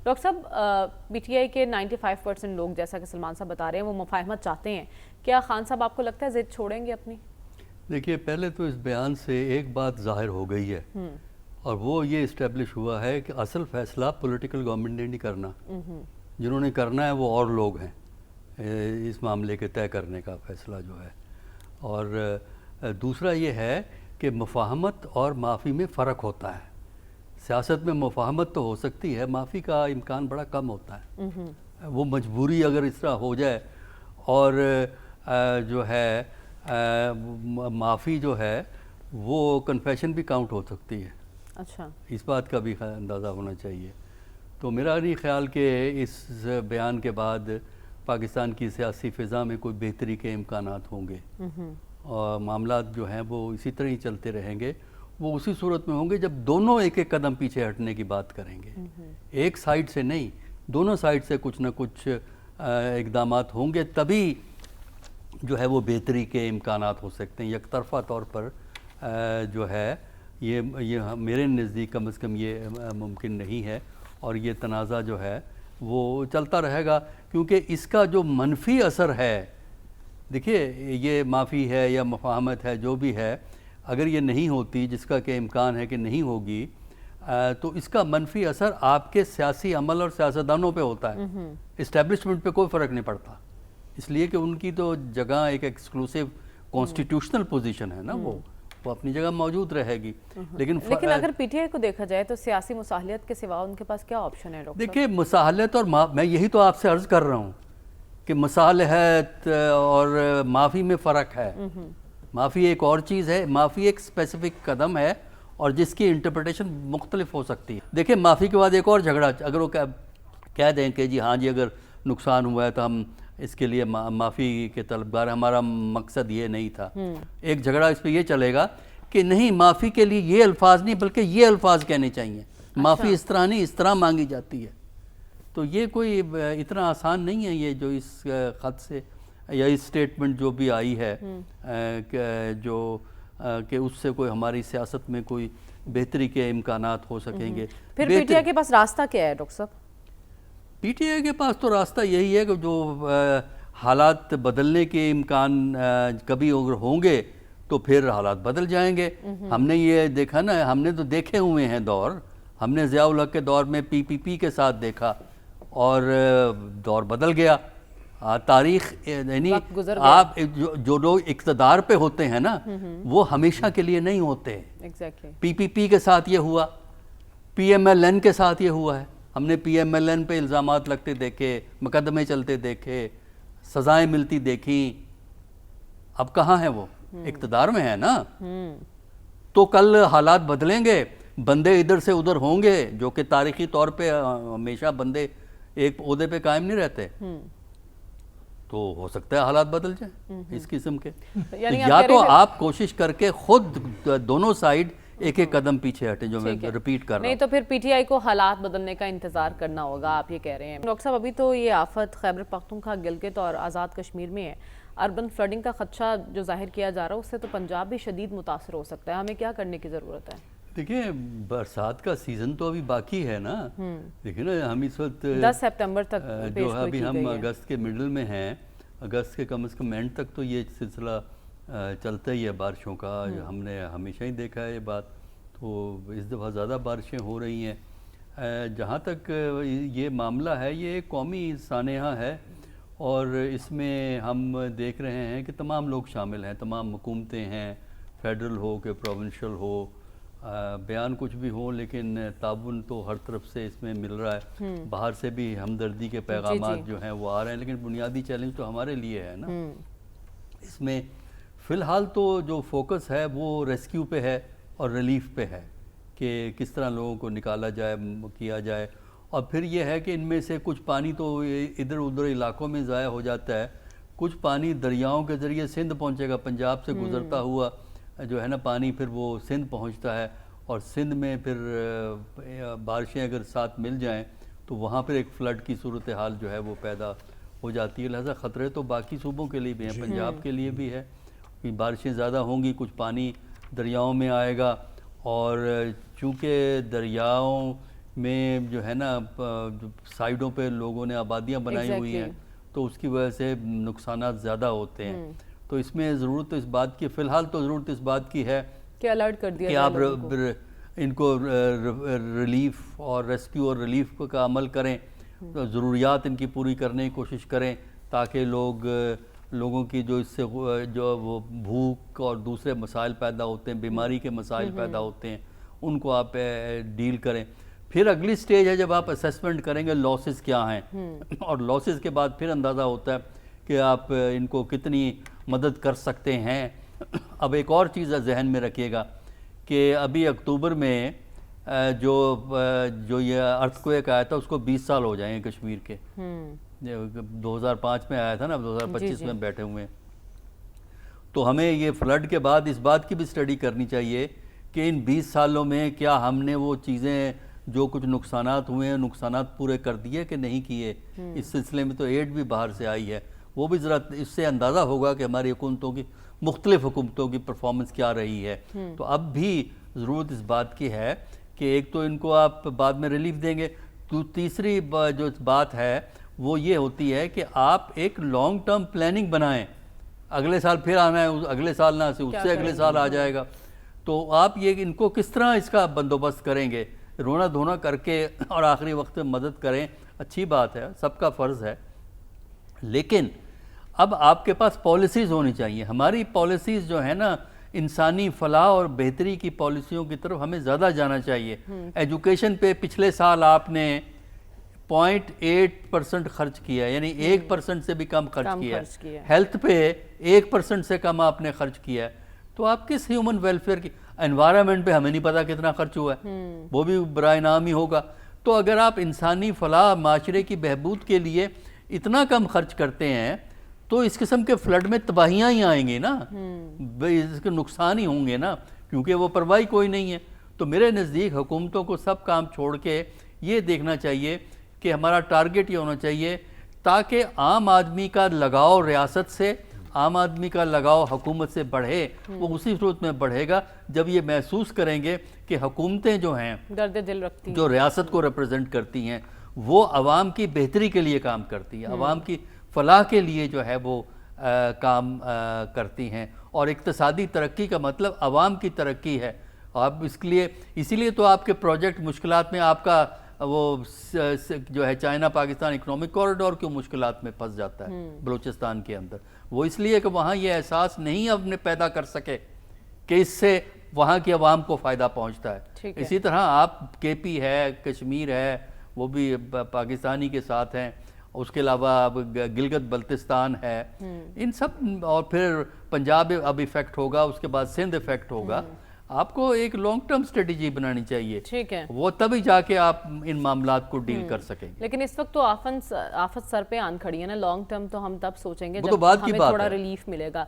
Doctor صاحب P T I کے 95% لوگ جیسا کہ سلمان صاحب بتا رہے ہیں وہ مفاہمت چاہتے ہیں، کیا خان صاحب آپ کو لگتا ہے ضد چھوڑیں گے اپنی؟ دیکھیے پہلے تو اس بیان سے ایک بات ظاہر ہو گئی ہے اور وہ یہ اسٹیبلش ہوا ہے کہ اصل فیصلہ پولیٹیکل گورنمنٹ نے نہیں کرنا، جنہوں نے کرنا ہے وہ اور لوگ ہیں اس معاملے کے طے کرنے کا فیصلہ جو ہے۔ اور دوسرا یہ ہے کہ مفاہمت اور معافی میں فرق ہوتا ہے۔ سیاست میں مفاہمت تو ہو سکتی ہے، معافی کا امکان بڑا کم ہوتا ہے۔ وہ مجبوری اگر اس طرح ہو جائے اور جو ہے معافی جو ہے وہ کنفیشن بھی کاؤنٹ ہو سکتی ہے۔ اچھا، اس بات کا بھی اندازہ ہونا چاہیے۔ تو میرا نہیں خیال کہ اس بیان کے بعد پاکستان کی سیاسی فضا میں کوئی بہتری کے امکانات ہوں گے، اور معاملات جو ہیں وہ اسی طرح ہی چلتے رہیں گے۔ وہ اسی صورت میں ہوں گے جب دونوں ایک ایک قدم پیچھے ہٹنے کی بات کریں گے، ایک سائیڈ سے نہیں، دونوں سائیڈ سے کچھ نہ کچھ اقدامات ہوں گے، تبھی جو ہے وہ بہتری کے امکانات ہو سکتے ہیں۔ یک طرفہ طور پر جو ہے یہ میرے نزدیک کم از کم یہ ممکن نہیں ہے، اور یہ تنازع جو ہے وہ چلتا رہے گا، کیونکہ اس کا جو منفی اثر ہے، دیکھیے یہ معافی ہے یا مفاہمت ہے جو بھی ہے، اگر یہ نہیں ہوتی، جس کا کہ امکان ہے کہ نہیں ہوگی، تو اس کا منفی اثر آپ کے سیاسی عمل اور سیاستدانوں پہ ہوتا ہے، اسٹیبلشمنٹ پہ کوئی فرق نہیں پڑتا، اس لیے کہ ان کی تو جگہ ایک ایکسکلوسیو کانسٹیٹیوشنل پوزیشن ہے نا، وہ اپنی جگہ موجود رہے گی۔ لیکن اگر پی ٹی آئی کو دیکھا جائے تو سیاسی مصالحت کے سوا ان کے پاس کیا آپشن ہے ڈاکٹر؟ دیکھیے مصالحت اور میں یہی تو آپ سے عرض کر رہا ہوں کہ مصالحت اور معافی میں فرق ہے۔ معافی ایک اور چیز ہے، معافی ایک اسپیسیفک قدم ہے اور جس کی انٹرپریٹیشن مختلف ہو سکتی ہے۔ دیکھیں معافی کے بعد ایک اور جھگڑا، اگر وہ کہہ دیں کہ جی ہاں جی اگر نقصان ہوا ہے تو ہم اس کے لیے معافی کے طلبگار، ہمارا مقصد یہ نہیں تھا، ایک جھگڑا اس پہ یہ چلے گا کہ نہیں معافی کے لیے یہ الفاظ نہیں بلکہ یہ الفاظ کہنے چاہیے، معافی اس طرح نہیں اس طرح مانگی جاتی ہے۔ تو یہ کوئی اتنا آسان نہیں ہے یہ جو اس خط سے یا اس سٹیٹمنٹ جو بھی آئی ہے کہ اس سے کوئی ہماری سیاست میں کوئی بہتری کے امکانات ہو سکیں گے۔ پھر پی ٹی آئی کے پاس راستہ کیا ہے ڈاکٹر صاحب؟ پی ٹی آئی کے پاس تو راستہ یہی ہے کہ جو حالات بدلنے کے امکان کبھی اگر ہوں گے تو پھر حالات بدل جائیں گے۔ ہم نے یہ دیکھا نا، ہم نے تو دیکھے ہوئے ہیں دور، ہم نے ضیاء الحق کے دور میں پی پی پی کے ساتھ دیکھا اور دور بدل گیا۔ تاریخ یعنی آپ جو لوگ اقتدار پہ ہوتے ہیں نا وہ ہمیشہ کے لیے نہیں ہوتے۔ پی پی پی کے ساتھ یہ ہوا، پی ایم ایل این کے ساتھ یہ ہوا ہے، ہم نے پی ایم ایل این پہ الزامات لگتے دیکھے، مقدمے چلتے دیکھے، سزائیں ملتی دیکھیں۔ اب کہاں ہیں وہ؟ اقتدار میں ہے نا۔ تو کل حالات بدلیں گے، بندے ادھر سے ادھر ہوں گے، جو کہ تاریخی طور پہ ہمیشہ بندے ایک عہدے پہ قائم نہیں رہتے، تو ہو سکتا ہے حالات بدل جائیں اس قسم کے۔ یا تو آپ کوشش کر کے خود دونوں سائیڈ ایک ایک قدم پیچھے ہٹیں، جو میں ریپیٹ کر رہا ہوں۔ نہیں تو پھر پی ٹی آئی کو حالات بدلنے کا انتظار کرنا ہوگا، آپ یہ کہہ رہے ہیں ڈاکٹر صاحب۔ ابھی تو یہ آفت خیبر پختونخوا، گلگت اور آزاد کشمیر میں ہے، اربن فلڈنگ کا خدشہ جو ظاہر کیا جا رہا ہے اس سے تو پنجاب بھی شدید متاثر ہو سکتا ہے، ہمیں کیا کرنے کی ضرورت ہے؟ دیکھیں برسات کا سیزن تو ابھی باقی ہے نا، دیکھیں نا ہم اس وقت 10 سپتمبر تک جو ابھی ہم اگست کے مڈل میں ہیں، اگست کے کم از کم اینڈ تک تو یہ سلسلہ چلتا ہی ہے بارشوں کا، ہم نے ہمیشہ ہی دیکھا ہے یہ بات، تو اس دفعہ زیادہ بارشیں ہو رہی ہیں۔ جہاں تک یہ معاملہ ہے یہ ایک قومی سانحہ ہے اور اس میں ہم دیکھ رہے ہیں کہ تمام لوگ شامل ہیں، تمام حکومتیں ہیں، فیڈرل ہو کہ پروونشل ہو، بیان کچھ بھی ہو لیکن تعاون تو ہر طرف سے اس میں مل رہا ہے، باہر سے بھی ہمدردی کے پیغامات جو ہیں وہ آ رہے ہیں، لیکن بنیادی چیلنج تو ہمارے لیے ہے نا۔ اس میں فی الحال تو جو فوکس ہے وہ ریسکیو پہ ہے اور ریلیف پہ ہے کہ کس طرح لوگوں کو نکالا جائے، کیا جائے، اور پھر یہ ہے کہ ان میں سے کچھ پانی تو ادھر ادھر علاقوں میں ضائع ہو جاتا ہے، کچھ پانی دریاؤں کے ذریعے سندھ پہنچے گا، پنجاب سے گزرتا ہوا جو ہے نا پانی پھر وہ سندھ پہنچتا ہے، اور سندھ میں پھر بارشیں اگر ساتھ مل جائیں تو وہاں پھر ایک فلڈ کی صورتحال جو ہے وہ پیدا ہو جاتی ہے۔ لہذا خطرے تو باقی صوبوں کے لیے بھی ہیں، پنجاب کے لیے بھی ہے کہ بارشیں زیادہ ہوں گی، کچھ پانی دریاؤں میں آئے گا، اور چونکہ دریاؤں میں جو ہے نا جو سائڈوں پہ لوگوں نے آبادیاں بنائی ہوئی ہیں تو اس کی وجہ سے نقصانات زیادہ ہوتے ہیں. تو اس میں ضرورت اس بات کی، فی الحال تو ضرورت اس بات کی ہے کہ الرٹ کر دیا کہ آپ ان کو ریلیف اور ریسکیو اور ریلیف کا عمل کریں، ضروریات ان کی پوری کرنے کی کوشش کریں تاکہ لوگوں کی جو اس سے جو وہ بھوک اور دوسرے مسائل پیدا ہوتے ہیں، بیماری کے مسائل پیدا ہوتے ہیں، ان کو آپ ڈیل کریں. پھر اگلی سٹیج ہے جب آپ اسیسمنٹ کریں گے لاسز کیا ہیں، اور لاسز کے بعد پھر اندازہ ہوتا ہے کہ آپ ان کو کتنی مدد کر سکتے ہیں. اب ایک اور چیز ذہن میں رکھیے گا کہ ابھی اکتوبر میں جو یہ ارتھ کویک آیا تھا اس کو 20 سال ہو جائیں گے کشمیر کے. 2005 میں آیا تھا نا، اب 2025 میں بیٹھے ہوئے ہیں. تو ہمیں یہ فلڈ کے بعد اس بات کی بھی سٹڈی کرنی چاہیے کہ ان 20 سالوں میں کیا ہم نے وہ چیزیں جو کچھ نقصانات ہوئے ہیں نقصانات پورے کر دیے کہ نہیں کیے. اس سلسلے میں تو ایڈ بھی باہر سے آئی ہے، وہ بھی ذرا اس سے اندازہ ہوگا کہ ہماری حکومتوں کی، مختلف حکومتوں کی پرفارمنس کیا رہی ہے. تو اب بھی ضرورت اس بات کی ہے کہ ایک تو ان کو آپ بعد میں ریلیف دیں گے، تو تیسری جو بات ہے وہ یہ ہوتی ہے کہ آپ ایک لانگ ٹرم پلاننگ بنائیں. اگلے سال پھر آنا ہے، اگلے سال نہ اس سے اگلے سال آ جائے گا. تو آپ یہ ان کو کس طرح اس کا بندوبست کریں گے؟ رونا دھونا کر کے اور آخری وقت میں مدد کریں، اچھی بات ہے، سب کا فرض ہے، لیکن اب آپ کے پاس پالیسیز ہونی چاہیے. ہماری پالیسیز جو ہیں نا، انسانی فلاح اور بہتری کی پالیسیوں کی طرف ہمیں زیادہ جانا چاہیے. ایجوکیشن پہ پچھلے سال آپ نے 0.8% خرچ کیا ہے، یعنی 1% سے بھی کم خرچ کیا ہے. ہیلتھ پہ 1% سے کم آپ نے خرچ کیا ہے. تو آپ کس ہیومن ویلفیئر کی؟ انوائرمنٹ پہ ہمیں نہیں پتا کتنا خرچ ہوا ہے، وہ بھی برائے نام ہی ہوگا. تو اگر آپ انسانی فلاح، معاشرے کی بہبود کے لیے اتنا کم خرچ کرتے ہیں تو اس قسم کے فلڈ میں تباہیاں ہی آئیں گی نا، اس کے نقصان ہی ہوں گے نا، کیونکہ وہ پرواہی کوئی نہیں ہے. تو میرے نزدیک حکومتوں کو سب کام چھوڑ کے یہ دیکھنا چاہیے کہ ہمارا ٹارگٹ یہ ہونا چاہیے تاکہ عام آدمی کا لگاؤ ریاست سے، عام آدمی کا لگاؤ حکومت سے بڑھے. وہ اسی صورت میں بڑھے گا جب یہ محسوس کریں گے کہ حکومتیں جو ہیں درد دل رکھتی ہیں، جو ریاست کو ریپرزینٹ کرتی ہیں، وہ عوام کی بہتری کے لیے کام کرتی ہیں، عوام کی فلاح کے لیے جو ہے وہ کام کرتی ہیں. اور اقتصادی ترقی کا مطلب عوام کی ترقی ہے. آپ اسی لیے تو آپ کے پروجیکٹ مشکلات میں، آپ کا وہ جو ہے چائنا پاکستان اکنامک کوریڈور کیوں مشکلات میں پھنس جاتا ہے بلوچستان کے اندر؟ وہ اس لیے کہ وہاں یہ احساس نہیں اب نے پیدا کر سکے کہ اس سے وہاں کی عوام کو فائدہ پہنچتا ہے. اسی طرح آپ کے پی ہے، کشمیر ہے، وہ بھی پاکستانی کے ساتھ ہیں. اس کے علاوہ اب گلگت بلتستان ہے، ان سب، اور پھر پنجاب اب ایفیکٹ ہوگا، اس کے بعد سندھ ایفیکٹ ہوگا. آپ کو ایک لانگ ٹرم سٹریٹجی بنانی چاہیے، ٹھیک ہے، وہ تبھی جا کے آپ ان معاملات کو ڈیل کر سکیں گے. لیکن اس وقت تو آفت سر پہ آن کھڑی ہے نا. لانگ ٹرم تو ہم تب سوچیں گے وہ تو جب بعد کی ہمیں بات تھوڑا ہے. ریلیف ملے گا.